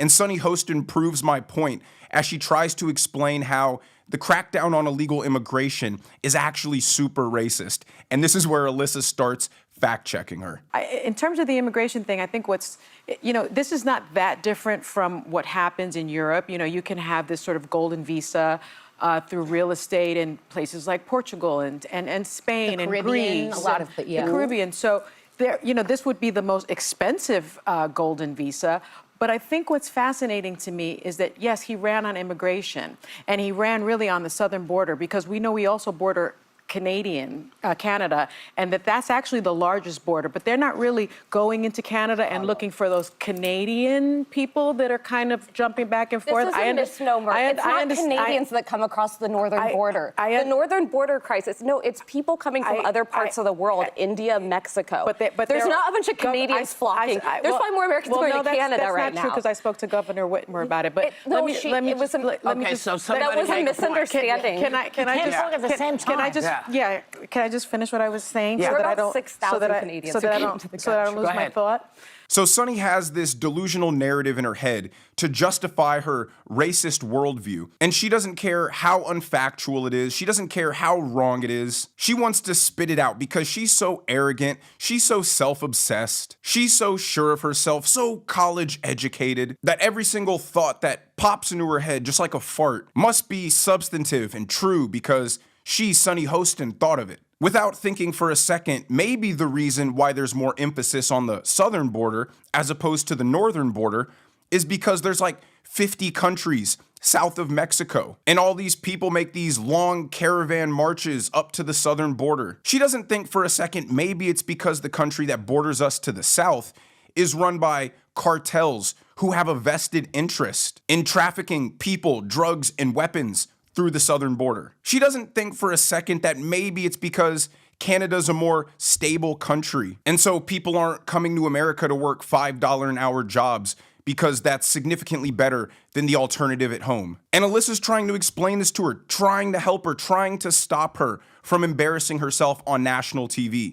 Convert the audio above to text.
And Sunny Hostin proves my point as she tries to explain how the crackdown on illegal immigration is actually super racist. And this is where Alyssa starts fact-checking her. In terms of the immigration thing, I think this is not that different from what happens in Europe. You can have this sort of golden visa through real estate in places like Portugal and Spain and Greece. A lot of the Caribbean. So this would be the most expensive golden visa. But I think what's fascinating to me is that, yes, he ran on immigration, and he ran really on the southern border, because we know we also border Canada, and that's actually the largest border. But they're not really going into Canada and looking for those Canadian people that are kind of jumping back and forth. This is a misnomer. It's not Canadians that come across the northern border. The northern border crisis. No, it's people coming from other parts of the world, India, Mexico. But there's not a bunch of Canadians flocking. There's probably more Americans going to Canada right now. That's not true, because I spoke to Governor Whitmer about it. But that was a misunderstanding. Can I just talk at the same time? Can I just finish what I was saying so that I don't 6,000 Canadians. so that I don't lose my thought? So Sunny has this delusional narrative in her head to justify her racist worldview. And she doesn't care how unfactual it is. She doesn't care how wrong it is. She wants to spit it out because she's so arrogant. She's so self-obsessed. She's so sure of herself, so college educated, that every single thought that pops into her head, just like a fart, must be substantive and true because she, Sunny Hostin, thought of it. Without thinking for a second, maybe the reason why there's more emphasis on the southern border as opposed to the northern border is because there's like 50 countries south of Mexico, and all these people make these long caravan marches up to the southern border. She doesn't think for a second maybe it's because the country that borders us to the south is run by cartels who have a vested interest in trafficking people, drugs, and weapons through the southern border. She doesn't think for a second that maybe it's because Canada's a more stable country, and so people aren't coming to America to work $5 an hour jobs because that's significantly better than the alternative at home. And Alyssa's trying to explain this to her, trying to help her, trying to stop her from embarrassing herself on national TV.